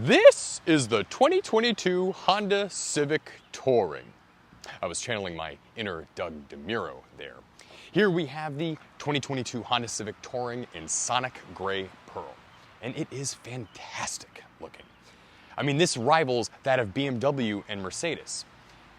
This is the 2022 Honda Civic Touring. I was channeling my inner Doug DeMuro there. Here we have the 2022 Honda Civic Touring in Sonic Gray Pearl, and it is fantastic looking. I mean, this rivals that of BMW and Mercedes.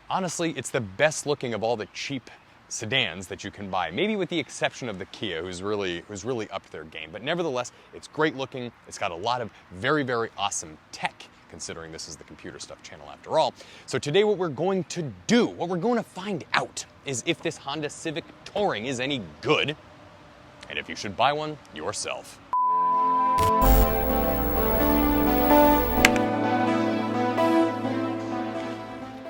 Honestly, it's the best looking of all the cheap sedans that you can buy, maybe with the exception of the Kia, who's really upped their game. But nevertheless, it's great looking. It's got a lot of very, very awesome tech, considering this is the computer stuff channel after all. So today what we're going to do, what we're going to find out, is if this Honda Civic Touring is any good, and if you should buy one yourself.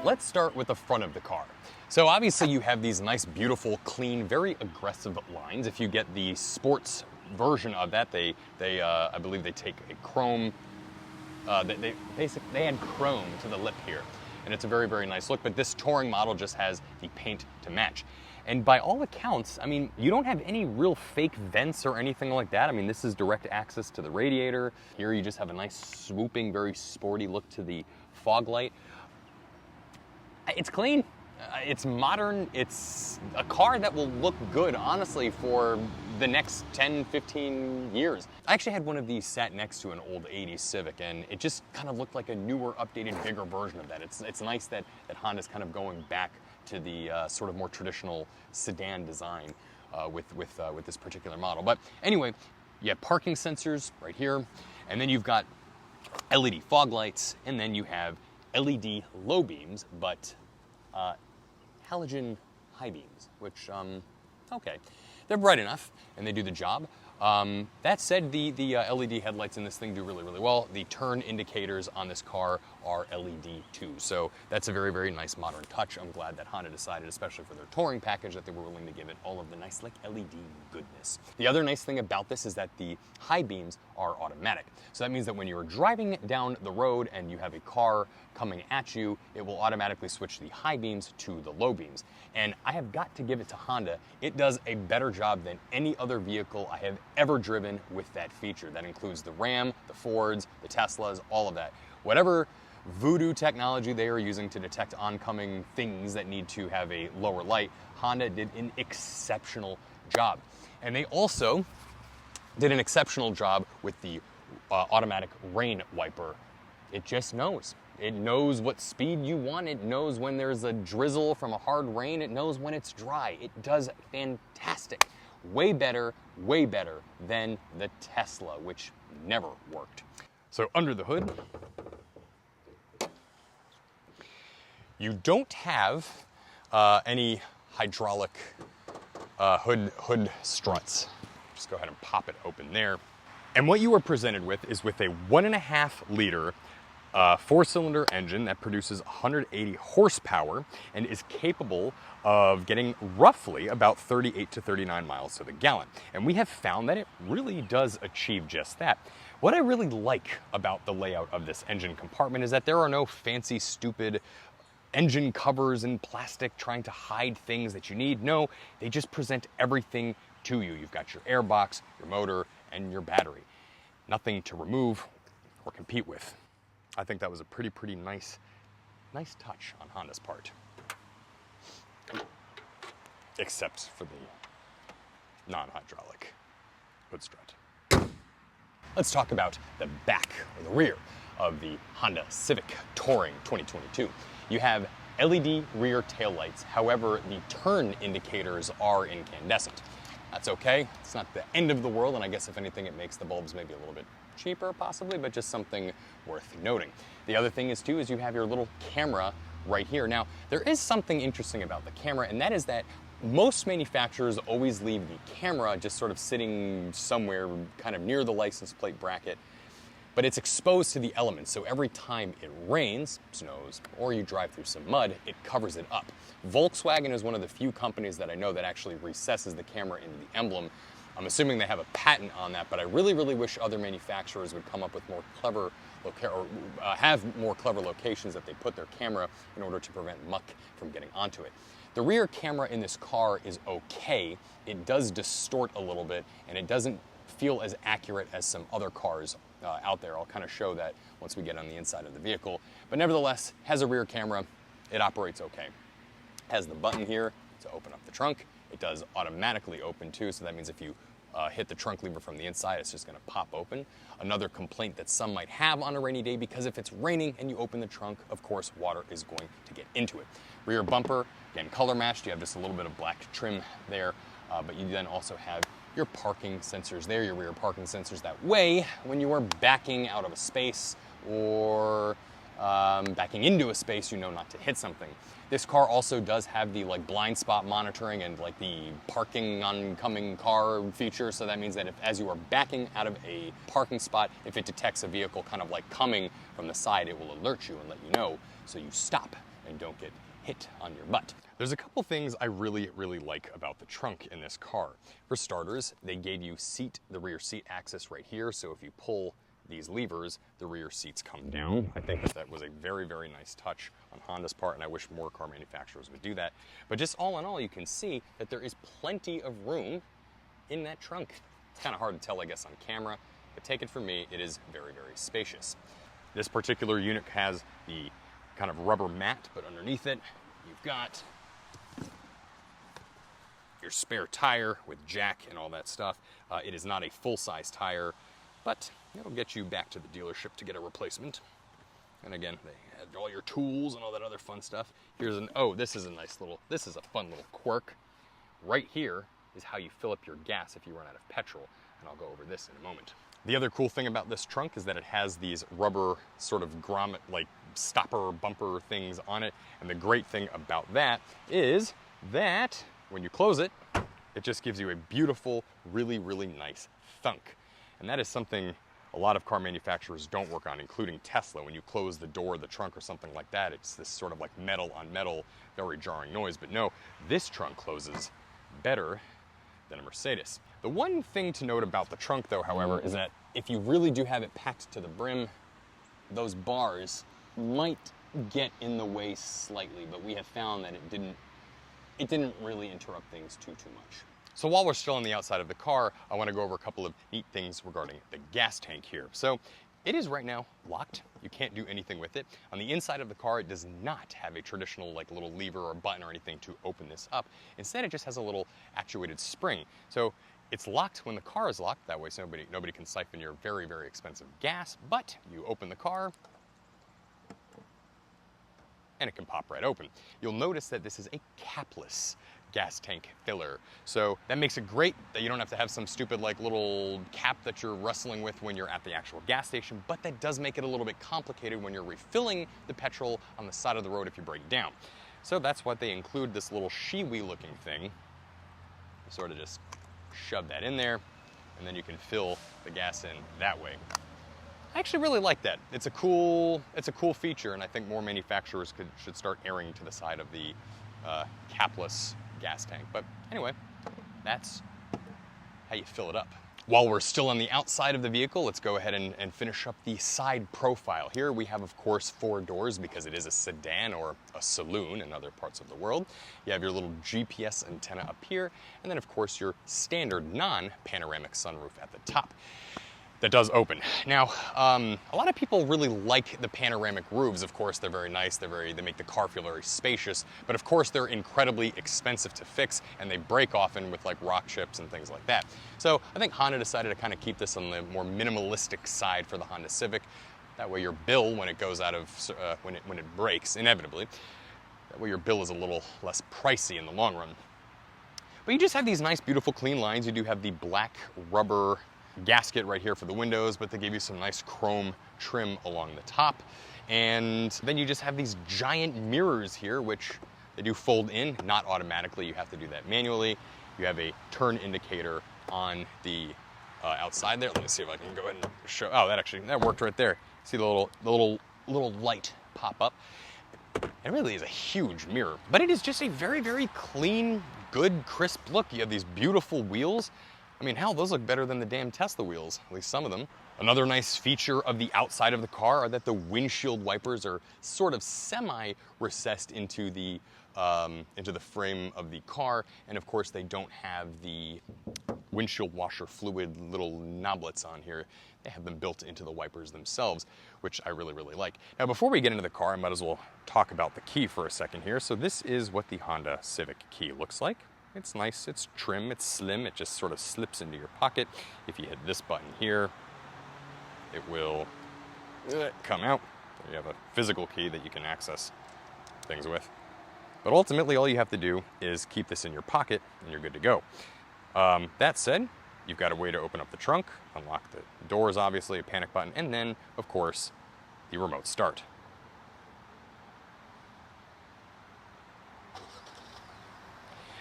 Let's start with the front of the car. So obviously you have these nice, beautiful, clean, very aggressive lines. If you get the sports version of that, I believe they take a chrome, they add chrome to the lip here. And it's a very, very nice look, but this Touring model just has the paint to match. And by all accounts, I mean, you don't have any real fake vents or anything like that. I mean, this is direct access to the radiator. Here you just have a nice swooping, very sporty look to the fog light. It's clean, it's modern, it's a car that will look good, honestly, for the next 10, 15 years. I actually had one of these sat next to an old 80s Civic, and it just kind of looked like a newer, updated, bigger version of that. It's nice that Honda's kind of going back to the sort of more traditional sedan design with this particular model. But anyway, you have parking sensors right here, and then you've got LED fog lights, and then you have LED low beams, but halogen high beams, which, okay, they're bright enough and they do the job. That said, the LED headlights in this thing do really, really well. The turn indicators on this car are LED too, so that's a very, very nice modern touch. I'm glad that Honda decided, especially for their Touring package, that they were willing to give it all of the nice, like, LED goodness. The other nice thing about this is that the high beams are automatic. So that means that when you're driving down the road and you have a car coming at you, it will automatically switch the high beams to the low beams. And I have got to give it to Honda. It does a better job than any other vehicle I have ever driven with that feature. That includes the Ram, the Fords, the Teslas, all of that. Whatever voodoo technology they are using to detect oncoming things that need to have a lower light, Honda did an exceptional job. And they also did an exceptional job with the automatic rain wiper. It just knows. It knows what speed you want. It knows when there's a drizzle from a hard rain. It knows when it's dry. It does fantastic. Way better than the Tesla, which never worked. So under the hood, you don't have any hydraulic hood struts. Just go ahead and pop it open there. And what you are presented with is with a 1.5 liter four-cylinder engine that produces 180 horsepower and is capable of getting roughly about 38 to 39 miles to the gallon. And we have found that it really does achieve just that. What I really like about the layout of this engine compartment is that there are no fancy, stupid engine covers in plastic trying to hide things that you need. No, they just present everything to you. You've got your airbox, your motor, and your battery. Nothing to remove or compete with. I think that was a pretty nice touch on Honda's part. Except for the non-hydraulic hood strut. Let's talk about the back, or the rear, of the Honda Civic Touring 2022. You have LED rear taillights, however, the turn indicators are incandescent. That's okay, it's not the end of the world, and I guess if anything it makes the bulbs maybe a little bit cheaper possibly, but just something worth noting. The other thing is you have your little camera right here. Now, there is something interesting about the camera, and that is that most manufacturers always leave the camera just sort of sitting somewhere kind of near the license plate bracket, but it's exposed to the elements, so every time it rains, snows, or you drive through some mud, it covers it up. Volkswagen is one of the few companies that I know that actually recesses the camera into the emblem. I'm assuming they have a patent on that, but I really wish other manufacturers would come up with more clever have more clever locations that they put their camera in order to prevent muck from getting onto it. The rear camera in this car is okay. It does distort a little bit, and it doesn't feel as accurate as some other cars out there. I'll kind of show that once we get on the inside of the vehicle. But nevertheless, has a rear camera. It operates okay. Has the button here to open up the trunk. It does automatically open too, so that means if you hit the trunk lever from the inside, it's just going to pop open. Another complaint that some might have on a rainy day, because if it's raining and you open the trunk, of course, water is going to get into it. Rear bumper, again, color matched. You have just a little bit of black trim there, but you then also have your parking sensors there, your rear parking sensors. That way, when you are backing out of a space or backing into a space, you know not to hit something. This car also does have the blind spot monitoring and the parking oncoming car feature. So that means that as you are backing out of a parking spot, if it detects a vehicle kind of coming from the side, it will alert you and let you know, so you stop and don't get hit on your butt. There's a couple things I really, really like about the trunk in this car. For starters, they gave you the rear seat access right here. So if you pull these levers, the rear seats come down. I think that was a very, very nice touch on Honda's part, and I wish more car manufacturers would do that. But just all in all, you can see that there is plenty of room in that trunk. It's kind of hard to tell, I guess, on camera, but take it from me, it is very, very spacious. This particular unit has the kind of rubber mat, but underneath it, you've got your spare tire with jack and all that stuff. It is not a full-size tire, but it'll get you back to the dealership to get a replacement. And again, they had all your tools and all that other fun stuff. Here's this is a fun little quirk. Right here is how you fill up your gas if you run out of petrol, and I'll go over this in a moment. The other cool thing about this trunk is that it has these rubber sort of grommet, stopper bumper things on it. And the great thing about that is that when you close it, it just gives you a beautiful, really, really nice thunk. And that is something a lot of car manufacturers don't work on, including Tesla. When you close the door of the trunk or something like that, it's this sort of metal on metal, very jarring noise. But no, this trunk closes better than a Mercedes. The one thing to note about the trunk, though, however, is that if you really do have it packed to the brim, those bars might get in the way slightly, but we have found that it didn't really interrupt things too much. So while we're still on the outside of the car, I want to go over a couple of neat things regarding the gas tank here. So it is right now locked. You can't do anything with it. On the inside of the car, it does not have a traditional little lever or button or anything to open this up. Instead, it just has a little actuated spring. So it's locked when the car is locked. That way nobody can siphon your very, very expensive gas. But you open the car, and it can pop right open. You'll notice that this is a capless gas tank filler. So that makes it great that you don't have to have some stupid little cap that you're wrestling with when you're at the actual gas station, but that does make it a little bit complicated when you're refilling the petrol on the side of the road if you break down. So that's why they include this little Shiwi looking thing. You sort of just shove that in there, and then you can fill the gas in that way. I actually really like that. It's a cool feature, and I think more manufacturers should start erring to the side of the capless gas tank. But anyway, that's how you fill it up. While we're still on the outside of the vehicle, let's go ahead and finish up the side profile. Here we have, of course, 4 doors because it is a sedan or a saloon in other parts of the world. You have your little GPS antenna up here, and then, of course, your standard non-panoramic sunroof at the top. That does open. Now, a lot of people really like the panoramic roofs. Of course, they're very nice. They make the car feel very spacious. But of course, they're incredibly expensive to fix, and they break often with rock chips and things like that. So I think Honda decided to kind of keep this on the more minimalistic side for the Honda Civic. That way, your bill, when it goes out of when it breaks inevitably, that way your bill is a little less pricey in the long run. But you just have these nice, beautiful, clean lines. You do have the black rubber gasket right here for the windows, but they give you some nice chrome trim along the top. And then you just have these giant mirrors here, which they do fold in, not automatically. You have to do that manually. You have a turn indicator on the outside there. Let me see if I can go ahead and show. Oh, that worked right there. See the little light pop up. It really is a huge mirror, but it is just a very, very clean, good, crisp look. You have these beautiful wheels. I mean, hell, those look better than the damn Tesla wheels, at least some of them. Another nice feature of the outside of the car are that the windshield wipers are sort of semi-recessed into the frame of the car, and of course they don't have the windshield washer fluid little knoblets on here. They have them built into the wipers themselves, which I really, really like. Now, before we get into the car, I might as well talk about the key for a second here. So this is what the Honda Civic key looks like. It's nice, it's trim, it's slim, it just sort of slips into your pocket. If you hit this button here, it will come out. You have a physical key that you can access things with. But ultimately, all you have to do is keep this in your pocket and you're good to go. That said, you've got a way to open up the trunk, unlock the doors, obviously, a panic button, and then, of course, the remote start.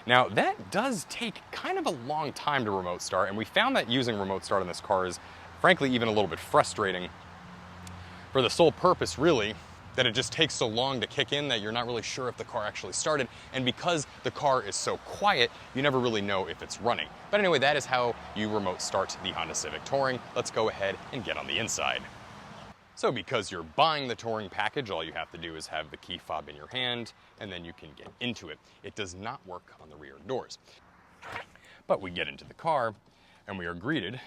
Now, that does take kind of a long time to remote start, and we found that using remote start on this car is, frankly, even a little bit frustrating for the sole purpose, really, that it just takes so long to kick in that you're not really sure if the car actually started. And because the car is so quiet, you never really know if it's running. But anyway, that is how you remote start the Honda Civic Touring. Let's go ahead and get on the inside. So because you're buying the Touring package, all you have to do is have the key fob in your hand, and then you can get into it. It does not work on the rear doors. But we get into the car, and we are greeted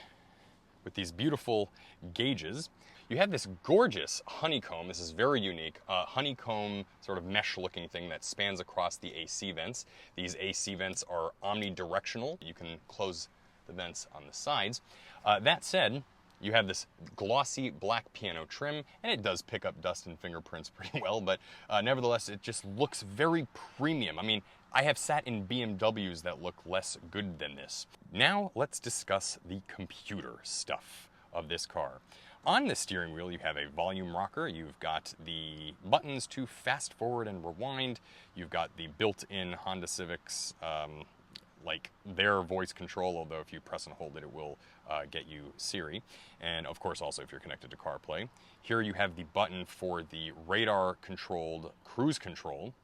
with these beautiful gauges. You have this gorgeous honeycomb. This is very unique. Honeycomb sort of mesh looking thing that spans across the AC vents. These AC vents are omnidirectional. You can close the vents on the sides. That said, you have this glossy black piano trim, and it does pick up dust and fingerprints pretty well, but nevertheless, it just looks very premium. I mean, I have sat in BMWs that look less good than this. Now, let's discuss the computer stuff of this car. On the steering wheel, you have a volume rocker. You've got the buttons to fast forward and rewind. You've got the built-in Honda Civics, like their voice control, although if you press and hold it, it will get you Siri. And of course, also if you're connected to CarPlay. Here you have the button for the radar-controlled cruise control.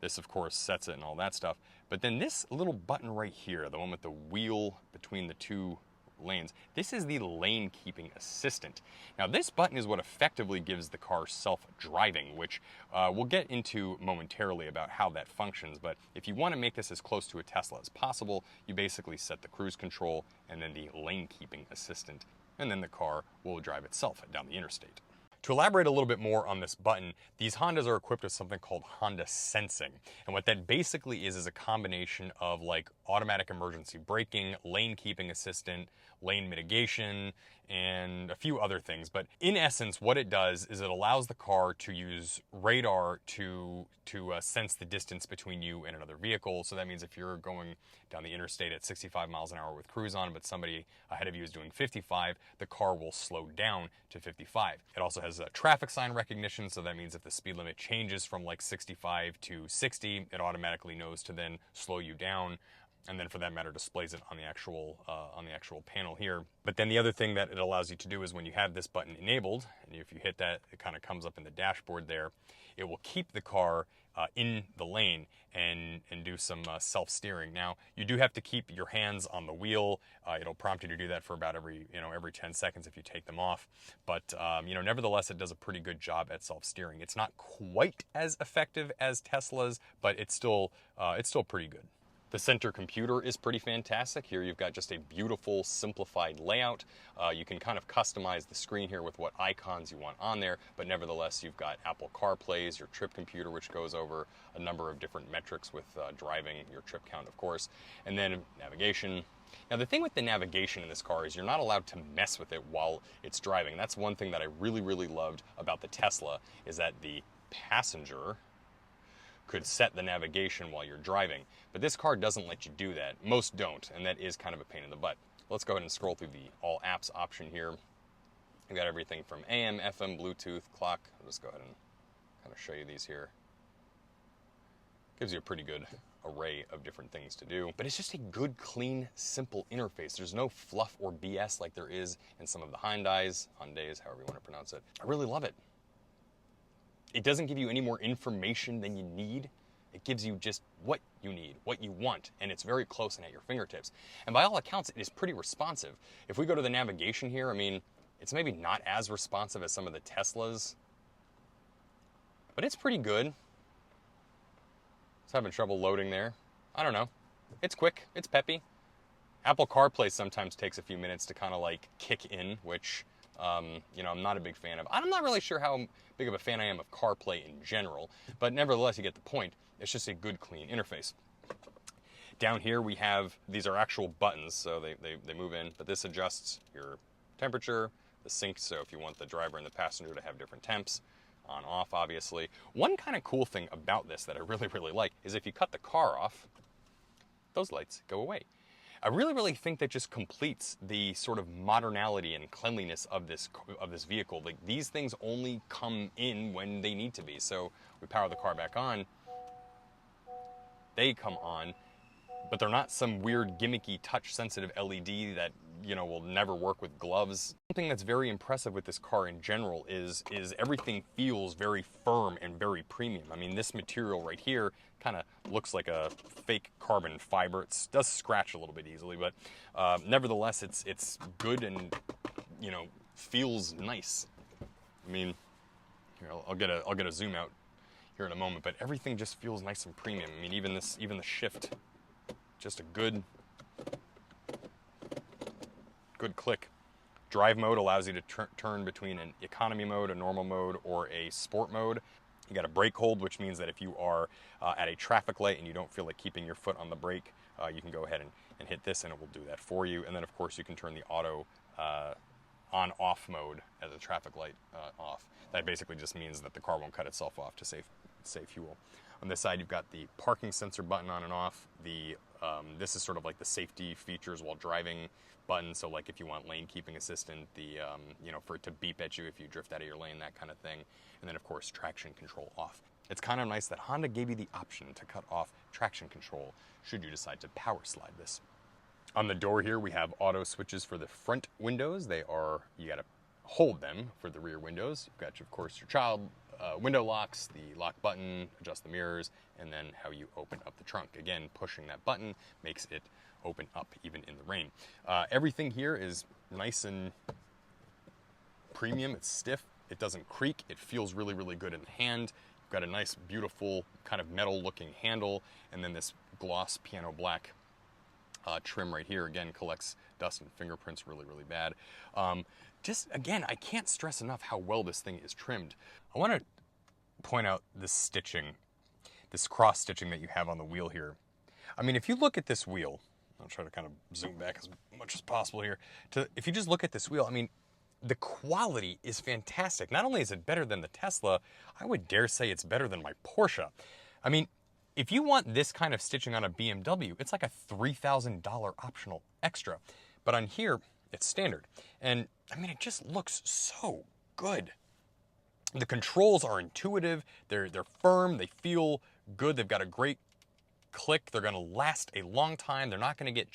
This, of course, sets it and all that stuff. But then this little button right here, the one with the wheel between the two lanes, this is the lane keeping assistant. Now this button is what effectively gives the car self-driving, which we'll get into momentarily about how that functions, but if you want to make this as close to a Tesla as possible, you basically set the cruise control and then the lane keeping assistant, and then the car will drive itself down the interstate. To elaborate a little bit more on this button, these Hondas are equipped with something called Honda Sensing. And what that basically is a combination of like automatic emergency braking, lane keeping assistant, lane mitigation, and a few other things. But in essence, what it does is it allows the car to use radar to sense the distance between you and another vehicle. So that means if you're going down the interstate at 65 miles an hour with cruise on, but somebody ahead of you is doing 55, the car will slow down to 55. It also has a traffic sign recognition, so that means if the speed limit changes from like 65 to 60, it automatically knows to then slow you down, and then for that matter displays it on the actual panel here. But then the other thing that it allows you to do is when you have this button enabled, and if you hit that, it kind of comes up in the dashboard there, it will keep the car in the lane and do some self-steering. Now, you do have to keep your hands on the wheel. It'll prompt you to do that for about every 10 seconds if you take them off. But nevertheless, it does a pretty good job at self-steering. It's not quite as effective as Tesla's, but it's still pretty good. The center computer is pretty fantastic. Here you've got just a beautiful, simplified layout. You can kind of customize the screen here with what icons you want on there, but nevertheless, you've got Apple CarPlays, your trip computer, which goes over a number of different metrics with driving, your trip count, of course, and then navigation. Now, the thing with the navigation in this car is you're not allowed to mess with it while it's driving. That's one thing that I really, really loved about the Tesla, is that the passenger could set the navigation while you're driving. But this car doesn't let you do that. Most don't, and that is kind of a pain in the butt. Let's go ahead and scroll through the all apps option here. We've got everything from AM, FM, Bluetooth, clock. I'll just go ahead and kind of show you these here. Gives you a pretty good array of different things to do. But it's just a good, clean, simple interface. There's no fluff or BS like there is in some of the Hyundais, however you want to pronounce it. I really love it. It doesn't give you any more information than you need. It gives you just what you need, what you want, and it's very close and at your fingertips. And by all accounts, it is pretty responsive. If we go to the navigation here, I mean, it's maybe not as responsive as some of the Teslas, but it's pretty good. It's having trouble loading there. I don't know. It's quick, it's peppy. Apple CarPlay sometimes takes a few minutes to kind of like kick in, which, you know, I'm not a big fan of. I'm not really sure how big of a fan I am of CarPlay in general, but nevertheless, you get the point. It's just a good, clean interface. Down here we have, these are actual buttons, so they move in, but this adjusts your temperature, the sync, so if you want the driver and the passenger to have different temps, on, off, obviously. One kind of cool thing about this that I really, really like is if you cut the car off, those lights go away. I really, really think that just completes the sort of modernality and cleanliness of this vehicle. Like, these things only come in when they need to be. So we power the car back on, they come on, but they're not some weird gimmicky touch-sensitive LED that, you know, will never work with gloves. Something that's very impressive with this car in general is everything feels very firm and very premium. I mean, this material right here kind of looks like a fake carbon fiber. It does scratch a little bit easily, but nevertheless, it's good and, you know, feels nice. I mean, here, I'll get a zoom out here in a moment, but everything just feels nice and premium. I mean, even the shift, just a good click. Drive mode allows you to turn between an economy mode, a normal mode, or a sport mode. You got a brake hold, which means that if you are at a traffic light and you don't feel like keeping your foot on the brake, you can go ahead and hit this and it will do that for you. And then of course you can turn the auto on-off mode as a traffic light off. That basically just means that the car won't cut itself off to save fuel. On this side, you've got the parking sensor button on and off. This is sort of like the safety features while driving button. So like if you want lane keeping assistant, you know, for it to beep at you if you drift out of your lane, that kind of thing. And then of course, traction control off. It's kind of nice that Honda gave you the option to cut off traction control should you decide to power slide this. On the door here, we have auto switches for the front windows. You gotta hold them for the rear windows. You've got, of course, your child window locks, the lock button, adjust the mirrors, and then how you open up the trunk. Again, pushing that button makes it open up even in the rain. Everything here is nice and premium. It's stiff. It doesn't creak. It feels really, really good in the hand. You've got a nice, beautiful kind of metal-looking handle, and then this gloss piano black trim right here, again, collects dust and fingerprints really, really bad. Just, again, I can't stress enough how well this thing is trimmed. I want to point out this stitching, this cross stitching that you have on the wheel here. I mean, if you look at this wheel, I'll try to kind of zoom back as much as possible here. If you just look at this wheel, I mean, the quality is fantastic. Not only is it better than the Tesla, I would dare say it's better than my Porsche. I mean, if you want this kind of stitching on a BMW, it's like a $3,000 optional extra. But on here, it's standard. And I mean, it just looks so good. The controls are intuitive, they're firm, they feel good, they've got a great click, they're gonna last a long time, they're not gonna get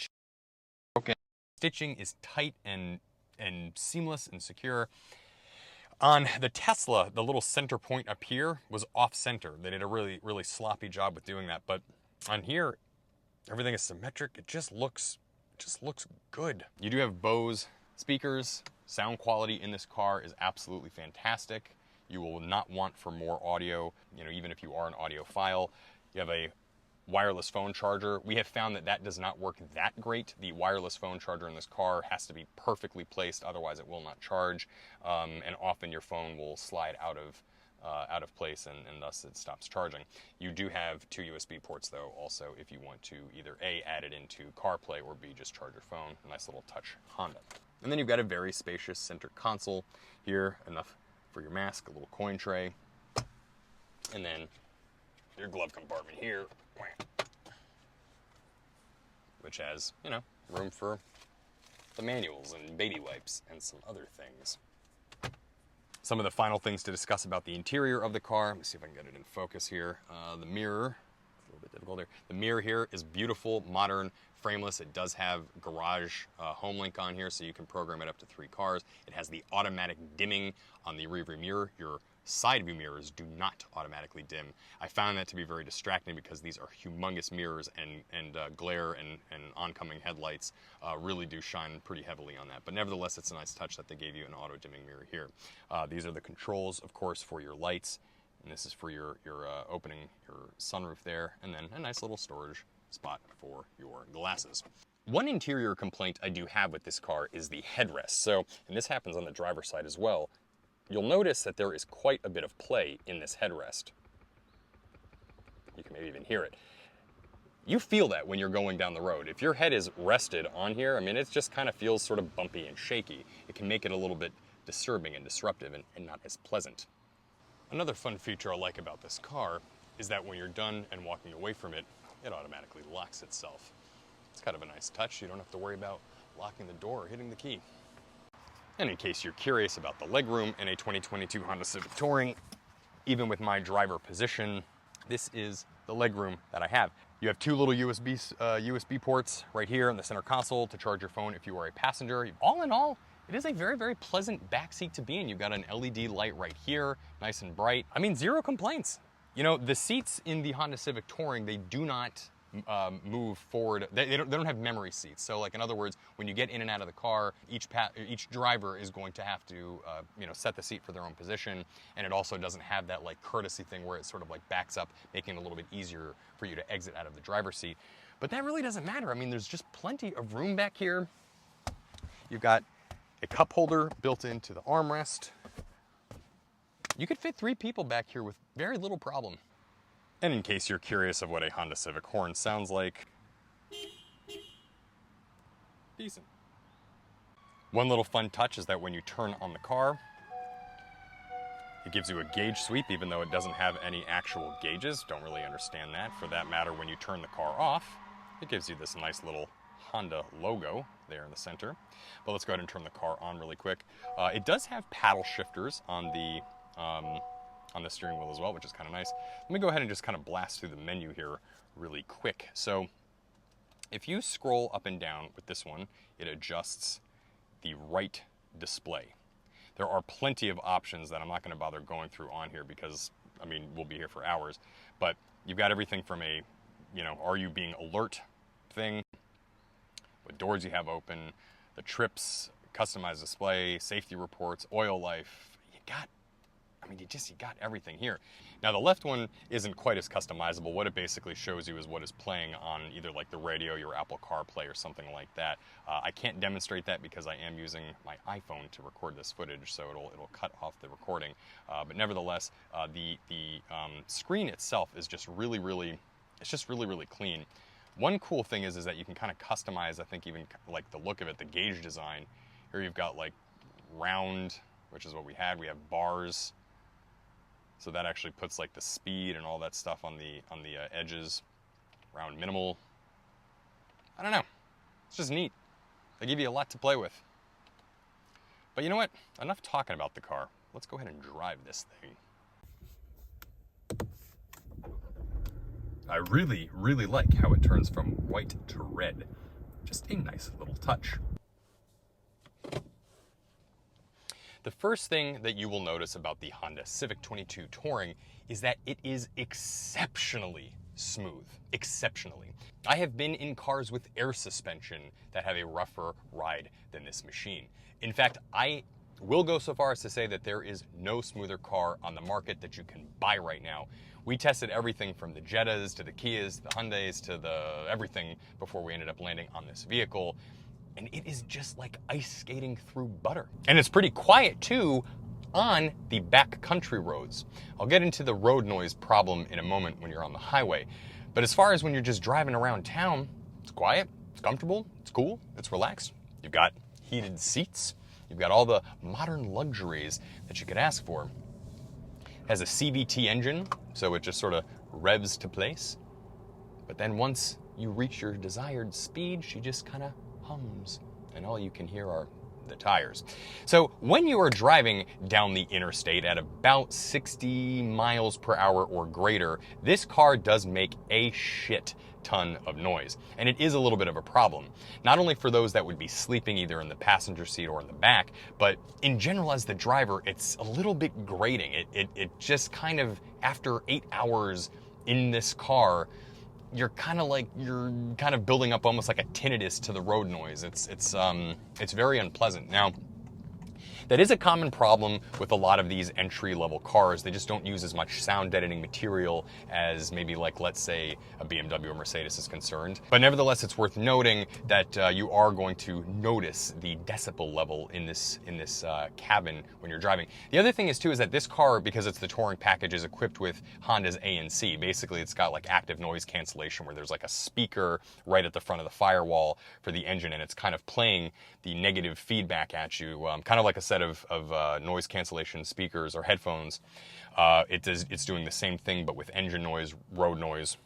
broken. Stitching is tight and seamless and secure. On the Tesla, the little center point up here was off center. They did a really, really sloppy job with doing that. But on here, everything is symmetric. It just looks good. You do have Bose speakers. Sound quality in this car is absolutely fantastic. You will not want for more audio, you know, even if you are an audiophile. You have a wireless phone charger. We have found that does not work that great. The wireless phone charger in this car has to be perfectly placed, otherwise it will not charge, and often your phone will slide out of place and thus it stops charging. You do have 2 USB ports though, also, if you want to either A, add it into CarPlay, or B, just charge your phone. A nice little touch Honda. And then you've got a very spacious center console here, enough for your mask, a little coin tray, and then your glove compartment here, which has, you know, room for the manuals and baby wipes and some other things. Some of the final things to discuss about the interior of the car. Let me see if I can get it in focus here. The mirror, a little bit difficult there. The mirror here is beautiful, modern, frameless. It does have garage home link on here, so you can program it up to 3 cars. It has the automatic dimming on the rear view mirror. Your side view mirrors do not automatically dim. I found that to be very distracting because these are humongous mirrors, and glare and oncoming headlights really do shine pretty heavily on that. But nevertheless, it's a nice touch that they gave you an auto dimming mirror here. These are the controls, of course, for your lights, and this is for your opening your sunroof there, and then a nice little storage spot for your glasses. One interior complaint I do have with this car is the headrest. So, and this happens on the driver's side as well, you'll notice that there is quite a bit of play in this headrest. You can maybe even hear it. You feel that when you're going down the road. If your head is rested on here, I mean, it just kind of feels sort of bumpy and shaky. It can make it a little bit disturbing and disruptive and not as pleasant. Another fun feature I like about this car is that when you're done and walking away from it, it automatically locks itself. It's kind of a nice touch. You don't have to worry about locking the door or hitting the key. And in case you're curious about the legroom in a 2022 Honda Civic Touring, even with my driver position, this is the legroom that I have. You have two little USB ports right here in the center console to charge your phone if you are a passenger. All in all, it is a very, very pleasant backseat to be in. You've got an LED light right here, nice and bright. I mean, zero complaints. You know, the seats in the Honda Civic Touring, they do not move forward. They don't have memory seats. So, like, in other words, when you get in and out of the car, each driver is going to have to, you know, set the seat for their own position. And it also doesn't have that, like, courtesy thing where it sort of, like, backs up, making it a little bit easier for you to exit out of the driver's seat. But that really doesn't matter. I mean, there's just plenty of room back here. You've got a cup holder built into the armrest. You could fit 3 people back here with very little problem. And in case you're curious of what a Honda Civic horn sounds like, decent. One little fun touch is that when you turn on the car, it gives you a gauge sweep, even though it doesn't have any actual gauges. Don't really understand that. For that matter, when you turn the car off, it gives you this nice little Honda logo there in the center. But let's go ahead and turn the car on really quick. It does have paddle shifters on the steering wheel as well, which is kind of nice. Let me go ahead and just kind of blast through the menu here really quick. So if you scroll up and down with this one, it adjusts the right display. There are plenty of options that I'm not going to bother going through on here because, I mean, we'll be here for hours. But you've got everything from a, you know, are you being alert thing, what doors you have open, the trips, customized display, safety reports, oil life. You got everything here. Now the left one isn't quite as customizable. What it basically shows you is what is playing on either like the radio, your Apple CarPlay, or something like that. I can't demonstrate that because I am using my iPhone to record this footage, so it'll cut off the recording. But nevertheless, the screen itself is just really clean. One cool thing is that you can kind of customize, I think, even like the look of it, the gauge design. Here you've got like round, which is what we had. We have bars. So that actually puts like the speed and all that stuff on the edges. Round minimal. I don't know. It's just neat. They give you a lot to play with. But you know what? Enough talking about the car. Let's go ahead and drive this thing. I really like how it turns from white to red. Just a nice little touch. The first thing that you will notice about the Honda Civic 22 Touring is that it is exceptionally smooth. Exceptionally. I have been in cars with air suspension that have a rougher ride than this machine. In fact, I will go so far as to say that there is no smoother car on the market that you can buy right now. We tested everything from the Jettas to the Kias, the Hyundais to the everything before we ended up landing on this vehicle. And it is just like ice skating through butter. And it's pretty quiet too on the back country roads. I'll get into the road noise problem in a moment when you're on the highway. But as far as when you're just driving around town, it's quiet, it's comfortable, it's cool, it's relaxed. You've got heated seats. You've got all the modern luxuries that you could ask for. It has a CVT engine, so it just sort of revs to place. But then once you reach your desired speed, she just kind of hums, and all you can hear are the tires. So when you are driving down the interstate at about 60 miles per hour or greater, this car does make a shit ton of noise. And it is a little bit of a problem. Not only for those that would be sleeping either in the passenger seat or in the back, but in general as the driver, it's a little bit grating. It just kind of, after 8 hours in this car, you're kind of building up almost like a tinnitus to the road noise. It's very unpleasant. Now, That is a common problem with a lot of these entry-level cars. They just don't use as much sound deadening material as maybe like, let's say, a BMW or Mercedes is concerned. But nevertheless, it's worth noting that you are going to notice the decibel level in this cabin when you're driving. The other thing is too is that this car, because it's the Touring package, is equipped with Honda's ANC. Basically, it's got like active noise cancellation where there's like a speaker right at the front of the firewall for the engine, and it's kind of playing the negative feedback at you, kind of like a set of noise cancellation speakers or headphones. It's doing the same thing, but with engine noise, road noise,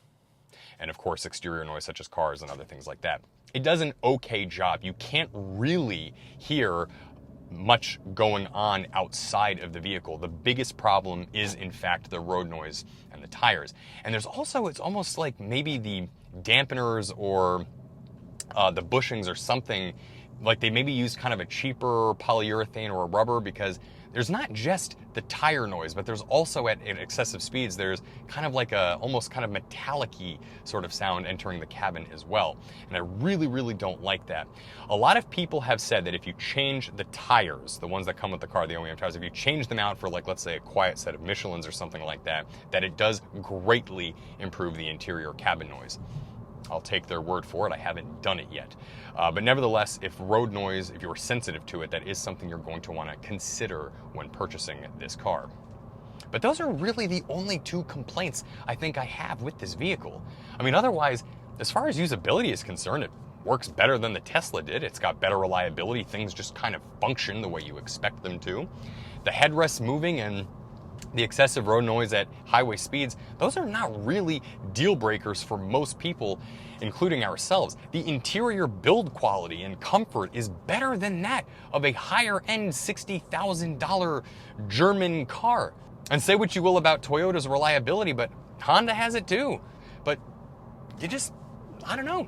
and of course exterior noise such as cars and other things like that. It does an okay job. You can't really hear much going on outside of the vehicle. The biggest problem is in fact the road noise and the tires. And there's also, it's almost like maybe the dampeners or the bushings or something, like they maybe use kind of a cheaper polyurethane or a rubber, because there's not just the tire noise, but there's also at excessive speeds, there's kind of like a almost kind of metallic-y sort of sound entering the cabin as well. And I really, really don't like that. A lot of people have said that if you change the tires, the ones that come with the car, the OEM tires, if you change them out for like, let's say a quiet set of Michelins or something like that, that it does greatly improve the interior cabin noise. I'll take their word for it. I haven't done it yet. But nevertheless, if road noise, if you're sensitive to it, that is something you're going to want to consider when purchasing this car. But those are really the only two complaints I think I have with this vehicle. I mean, otherwise, as far as usability is concerned, it works better than the Tesla did. It's got better reliability. Things just kind of function the way you expect them to. The headrest's moving, and the excessive road noise at highway speeds, those are not really deal breakers for most people, including ourselves. The interior build quality and comfort is better than that of a higher end $60,000 German car. And say what you will about Toyota's reliability, but Honda has it too. But you just, I don't know.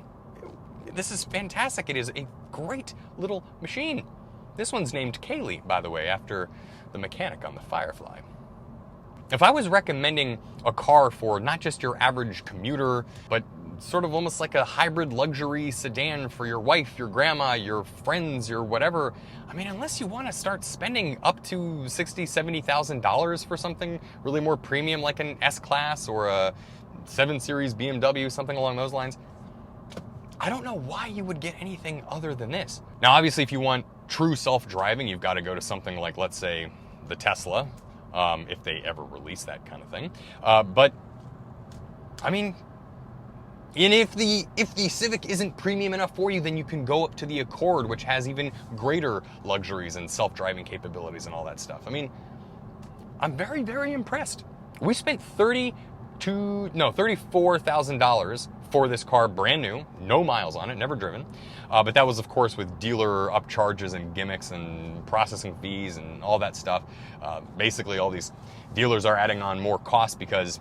This is fantastic. It is a great little machine. This one's named Kaylee, by the way, after the mechanic on the Firefly. If I was recommending a car for not just your average commuter, but sort of almost like a hybrid luxury sedan for your wife, your grandma, your friends, your whatever, I mean, unless you want to start spending up to $60,000, $70,000 for something really more premium like an S-Class or a 7 Series BMW, something along those lines, I don't know why you would get anything other than this. Now, obviously, if you want true self-driving, you've got to go to something like, let's say, the Tesla, if they ever release that kind of thing. But I mean, and if the Civic isn't premium enough for you, then you can go up to the Accord, which has even greater luxuries and self-driving capabilities and all that stuff. I mean, I'm very, very impressed. We spent $34,000 for this car, brand new, no miles on it, never driven. But that was, of course, with dealer upcharges and gimmicks and processing fees and all that stuff. Basically, all these dealers are adding on more costs because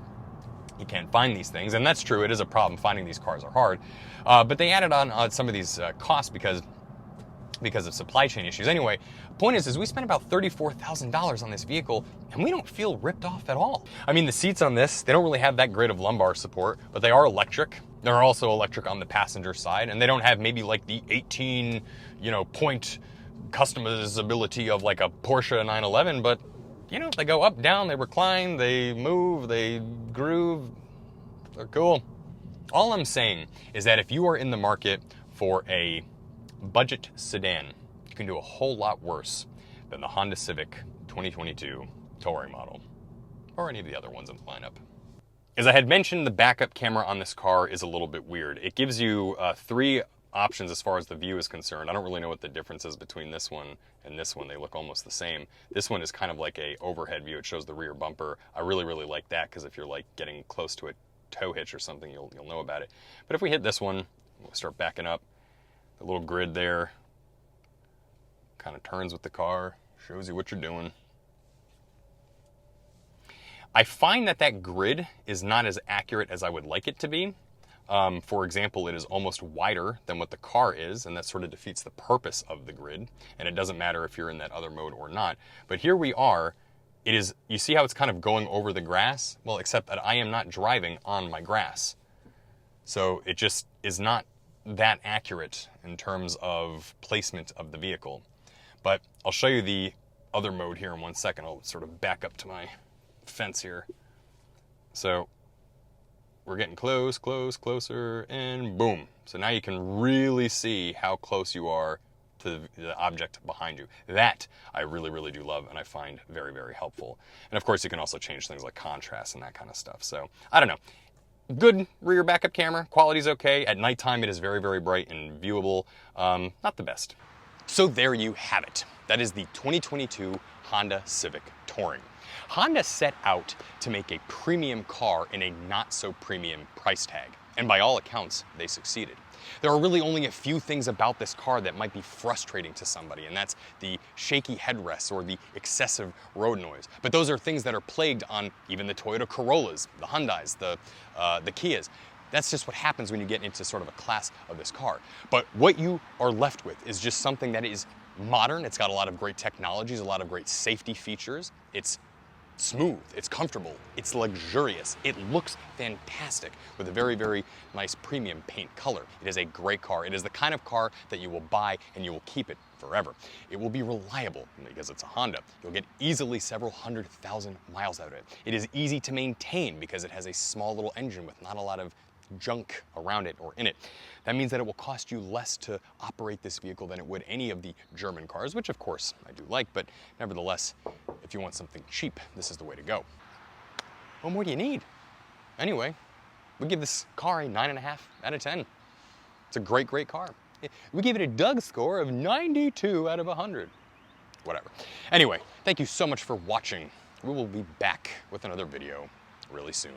you can't find these things. And that's true, it is a problem. Finding these cars are hard. But they added on some of these costs because of supply chain issues. Anyway, point is we spent about $34,000 on this vehicle, and we don't feel ripped off at all. I mean, the seats on this, they don't really have that great of lumbar support, but they are electric. They're also electric on the passenger side, and they don't have maybe like the 18, point customizability of like a Porsche 911, but, they go up, down, they recline, they move, they groove. They're cool. All I'm saying is that if you are in the market for a budget sedan, you can do a whole lot worse than the Honda Civic 2022 Touring model, or any of the other ones in the lineup. As I had mentioned, the backup camera on this car is a little bit weird. It gives you 3 options as far as the view is concerned. I don't really know what the difference is between this one and this one. They look almost the same. This one is kind of like a overhead view. It shows the rear bumper. I really, really like that because if you're like getting close to a tow hitch or something, you'll know about it. But if we hit this one, we'll start backing up. The little grid there kind of turns with the car, shows you what you're doing. I find that grid is not as accurate as I would like it to be. For example, it is almost wider than what the car is, and that sort of defeats the purpose of the grid. And it doesn't matter if you're in that other mode or not. But here we are. It is, you see how it's kind of going over the grass? Well, except that I am not driving on my grass. So it just is not that accurate in terms of placement of the vehicle. But I'll show you the other mode here in 1 second. I'll sort of back up to my fence here. So we're getting close, closer, and boom. So now you can really see how close you are to the object behind you. That I really, really do love, and I find very, very helpful. And of course, you can also change things like contrast and that kind of stuff. So I don't know. Good rear backup camera. Quality's okay. At nighttime, it is very, very bright and viewable. Not the best. So there you have it. That is the 2022 Honda Civic Touring. Honda set out to make a premium car in a not-so-premium price tag, and by all accounts, they succeeded. There are really only a few things about this car that might be frustrating to somebody, and that's the shaky headrests or the excessive road noise. But those are things that are plagued on even the Toyota Corollas, the Hyundais, the Kias. That's just what happens when you get into sort of a class of this car. But what you are left with is just something that is modern. It's got a lot of great technologies, a lot of great safety features. It's smooth, it's comfortable, it's luxurious, it looks fantastic with a very, very nice premium paint color. It is a great car. It is the kind of car that you will buy and you will keep it forever. It will be reliable because it's a Honda. You'll get easily several 100,000 miles out of it. It is easy to maintain because it has a small little engine with not a lot of junk around it or in it. That means that it will cost you less to operate this vehicle than it would any of the German cars, which of course I do like, but nevertheless, if you want something cheap, this is the way to go. What more do you need? Anyway, we give this car a 9.5 out of 10. It's a great, great car. We give it a Doug score of 92 out of 100. Whatever. Anyway, thank you so much for watching. We will be back with another video really soon.